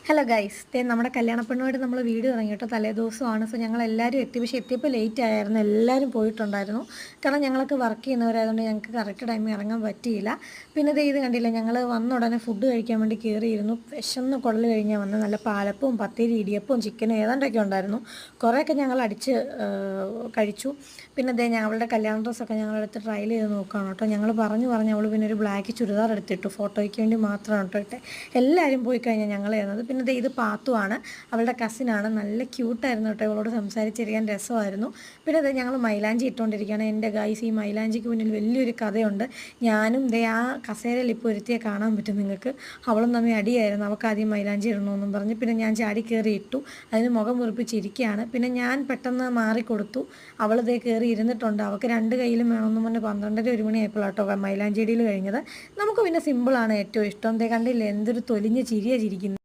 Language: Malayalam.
ഹലോ ഗൈസ്, നമ്മുടെ കല്യാണപ്പെണ്ണുമായിട്ട് നമ്മൾ വീഡിയോ ഇറങ്ങി കേട്ടോ. തലേദിവസമാണ്. സോ ഞങ്ങൾ എല്ലാവരും എത്തി. പക്ഷേ എത്തിയപ്പോൾ ലേറ്റ് ആയിരുന്നു. എല്ലാവരും പോയിട്ടുണ്ടായിരുന്നു. കാരണം ഞങ്ങളൊക്കെ വർക്ക് ചെയ്യുന്നവരായതുകൊണ്ട് ഞങ്ങൾക്ക് കറക്റ്റ് ടൈമിൽ ഇറങ്ങാൻ പറ്റിയില്ല. പിന്നെ ഇത് കണ്ടില്ല, ഞങ്ങൾ വന്ന ഉടനെ ഫുഡ് കഴിക്കാൻ വേണ്ടി കയറിയിരുന്നു. വിശന്ന് കുടൽ കഴിഞ്ഞാൽ വന്ന് നല്ല പാലപ്പവും പത്തിരി ഇടിയപ്പവും ചിക്കനും ഏതാണ്ടൊക്കെ ഉണ്ടായിരുന്നു. കുറേയൊക്കെ ഞങ്ങൾ അടിച്ച് കഴിച്ചു. പിന്നെ ഞങ്ങളുടെ കല്യാണ ഡ്രസ്സൊക്കെ ഞങ്ങളെടുത്ത് ട്രയൽ ചെയ്ത് നോക്കുകയാണ് കേട്ടോ. ഞങ്ങൾ പറഞ്ഞു അവൾ പിന്നെ ഒരു ബ്ലാക്ക് ചുരിദാർ എടുത്തിട്ടു. ഫോട്ടോയ്ക്ക് വേണ്ടി മാത്രമാണ് കേട്ടോ ഇട്ടെ. എല്ലാവരും പോയി കഴിഞ്ഞാൽ ഞങ്ങൾ ചെയ്യുന്നത്. പിന്നെ ഇത് പാത്തുവാണ്, അവളുടെ കസിനാണ്. നല്ല ക്യൂട്ടായിരുന്നു കേട്ടോ. ഇവളോട് സംസാരിച്ചിരിക്കാൻ രസമായിരുന്നു. പിന്നെ ഞങ്ങൾ മൈലാഞ്ചി ഇട്ടുകൊണ്ടിരിക്കുകയാണ്. എൻ്റെ ഗൈസ്, ഈ മൈലാഞ്ചിക്ക് മുന്നിൽ വലിയൊരു കഥയുണ്ട്. ഞാനും ആ കസേരയിൽ ഇപ്പോൾ ഒരുത്തിയെ കാണാൻ പറ്റും നിങ്ങൾക്ക്. അവളും തമ്മിൽ അടിയായിരുന്നു. അവൾക്ക് ആദ്യം മൈലാഞ്ചി ഇടണമെന്നും പറഞ്ഞ് പിന്നെ ഞാൻ ചാടി കയറി ഇട്ടു. അതിന് മുഖം മുറിപ്പിച്ചിരിക്കുകയാണ്. പിന്നെ ഞാൻ പെട്ടെന്ന് മാറിക്കൊടുത്തു. അവൾ കയറി ഇരുന്നിട്ടുണ്ട്. അവൾക്ക് രണ്ട് കയ്യിലും വേണമെന്നും പറഞ്ഞ് 12:30 1 മണിയായപ്പോഴാട്ടോ മൈലാഞ്ചിടിയിൽ കഴിഞ്ഞത്. നമുക്ക് പിന്നെ സിമ്പിളാണ് ഏറ്റവും ഇഷ്ടം. കണ്ടില്ലേ എന്തൊരു തൊലിഞ്ഞ് ചിരിയാണ് ചിരിക്കുന്നത്.